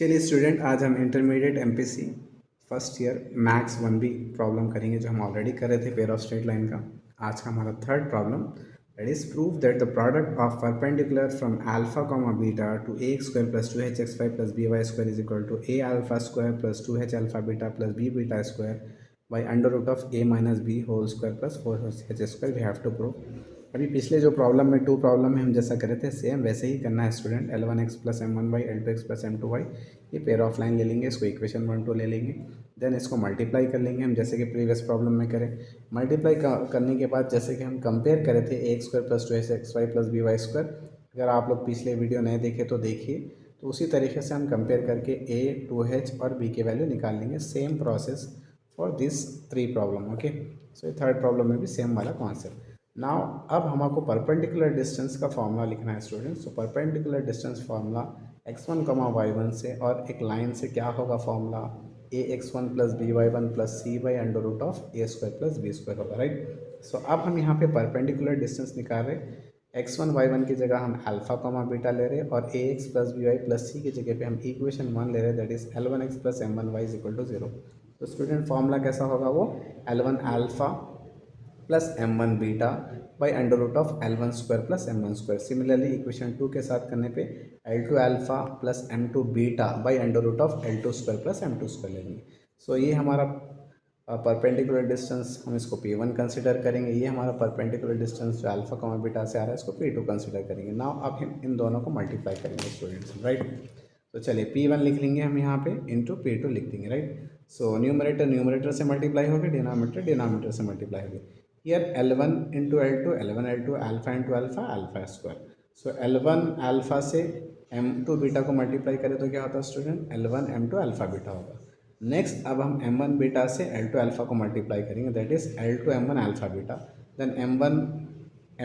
चलिए स्टूडेंट, आज हम intermediate MPC first year maths 1B problem करेंगे जो हम ऑलरेडी कर रहे थे पेयर ऑफ स्ट्रेट लाइन का। आज का हमारा third problem, that is prove that the product of perpendicular from alpha comma beta to a square plus 2hx5 plus b y square is equal to a alpha square plus 2h alpha beta plus b beta square by under root of a minus b whole square plus 4h square we have to prove. अभी पिछले जो problem में to problem में हम जैसा करे थे same वैसे ही करना है student. L1x plus M1 by L2x plus M2 y, ये पेयर ऑफ लाइन ले लेंगे, इसको इक्वेशन 1 2 ले लेंगे, देन इसको मल्टीप्लाई कर लेंगे हम जैसे कि प्रीवियस प्रॉब्लम में करें। मल्टीप्लाई करने के बाद जैसे कि हम कंपेयर करे थे a square plus 2xy plus b y square, अगर आप लोग पिछले वीडियो नहीं देखे तो देखिए। तो उसी तरीके से हम कंपेयर करके ए 2h और बी के वैल्यू निकाल लेंगे। Same process for this three problem. Okay, so third problem में भी सेम वाला कॉन्सेप्ट। नाउ अब हमको परपेंडिकुलर डिस्टेंस का फॉर्मूला लिखना है स्टूडेंट्स। तो perpendicular distance formula x1 y1 से और एक लाइन से क्या होगा formula ax1 plus by1 plus c by under root of a square plus b square होगा, राइट। सो अब हम यहाँ पे परपेंडिकुलर डिस्टेंस निकाल रहे। x1 y1 की जगह हम अल्फा कॉमा बीटा ले रहे और ax plus by plus c की जगह पे हम इक्वेशन 1 ले रहे, that is L1x plus M1y is equal to 0। तो स्टूडेंट फॉर्मूला कैसा होगा, वो L1 alpha plus M1 beta by under root of L1 square plus M1 square. Similarly equation 2 के साथ करने पे L2 alpha plus M2 beta by under root of L2 square plus M2 square लेंगे। So ये हमारा perpendicular distance, हम इसको P1 consider करेंगे। ये हमारा परपेंडिकुलर डिस्टेंस जो अल्फा कॉमा बीटा से आ रहा है इसको P2 कंसिडर करेंगे। नाउ अब हम इन दोनों को मल्टीप्लाई करेंगे स्टूडेंट्स, राइट। तो चलिए P1 लिख लेंगे हम यहाँ पे, इंटू P2 लिख देंगे, राइट। सो न्यूमरेटर न्यूमरेटर से मल्टीप्लाई होगी, डिनोमिनेटर डिनोमिनेटर से मल्टीप्लाई होगी। Here L1 into L2, L1 L2 alpha into alpha alpha square. So L1 alpha से M2 बीटा को मल्टीप्लाई करें तो क्या होता है student, L1 M2 alpha beta होगा। नेक्स्ट अब हम M1 बीटा से L2 अल्फा को मल्टीप्लाई करेंगे, that is L2 M1 alpha beta. Then M1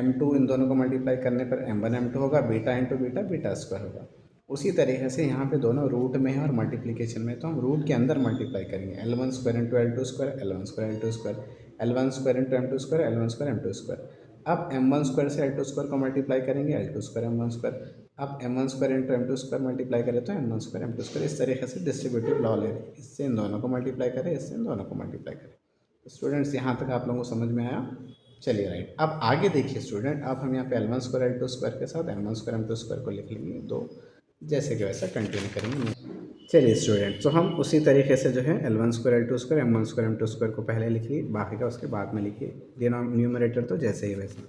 M2 इन दोनों को मल्टीप्लाई करने पर M1 M2 होगा, beta into beta beta square होगा। उसी तरीके से यहाँ पे दोनों रूट में है और मल्टीप्लिकेशन में, तो हम रूट के अंदर मल्टीप्लाई करेंगे। L1 square into L2 square, L1 square L2 square, L1 square into M2 square, L1 square M2 square. अब M1 स्क्वायर से L2 स्क्वायर को मल्टीप्लाई करेंगे, L2 स्क्वायर M1 स्क्वायर। अब M1 square into M2 square multiply करें तो M1 square M2 square. इस तरीके से डिस्ट्रीब्यूटिव लॉ ले रहे हैं, इससे इन दोनों को मल्टीप्लाई करें, इससे इन दोनों को मल्टीप्लाई करें। तो स्टूडेंट्स यहाँ तक आप लोगों को समझ में आया। चलिए राइट, अब आगे देखिए स्टूडेंट, अब हम यहाँ पे L1 स्क्वायर L2 स्क्वायर के साथ M1 स्क्वायर M2 स्क्वायर को लिख लेंगे, दो जैसे कि वैसा कंटिन्यू करेंगे। चलिए स्टूडेंट, तो हम उसी तरीके से जो है L1 square L2 square M1 square M2 square को पहले लिखिए, बाकी का उसके बाद में लिखिए। न्यूमरेटर तो जैसे ही वैसे।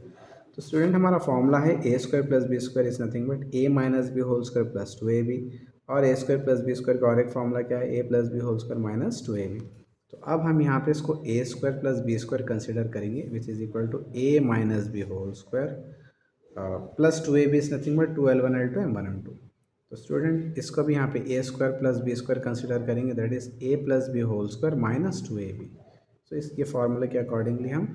तो स्टूडेंट हमारा फॉर्मूला है a square plus b square is nothing but a minus b whole square plus 2ab, और a square plus b square का और एक फॉर्मूला क्या है, a plus b whole square minus 2ab। तो अब हम यहाँ पे इसको a square plus b square consider करेंगे, which is equal to a minus b whole square plus 2ab is nothing but 2L1 L2 M1 M2। तो student इसको भी यहाँ पे a square plus b square consider करेंगे, that is a plus b whole square minus 2ab। So इसके फार्मूले के accordingly हम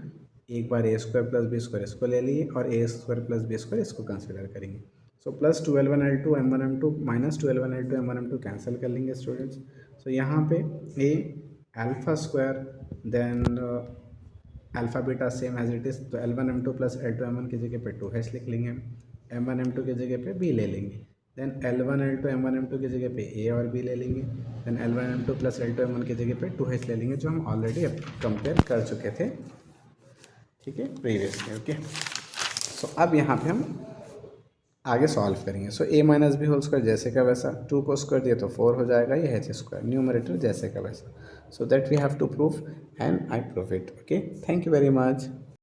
एक बार a square plus b square इसको ले लिए और a square plus b square इसको कंसिडर करेंगे। So plus 2L1 L2 M1 M2 minus 2L1 L2 M1 M2 cancel कर लेंगे स्टूडेंट्स। सो यहाँ पे a alpha square then alpha beta same as it is, तो L1 M2 plus L2 M1 की जगह पे 2h लिख लेंगे हम, M1 M2 की जगह पे b ले लेंगे। Then L1 L2 M1 M2 की जगह पे a और b ले लेंगे। Then L1 M2 plus L2 M1 की जगह पे 2h ले लेंगे, जो हम ऑलरेडी कंपेयर कर चुके थे, ठीक है, प्रीवियस में। ओके, सो अब यहाँ पे हम आगे सॉल्व करेंगे। So a minus b whole square जैसे का वैसा, 2 को स्क्वायर दिया तो 4 हो जाएगा, ये h स्क्वायर, न्यूमरेटर जैसे का वैसा। So that we have to prove and I prove it. Okay, thank you very much.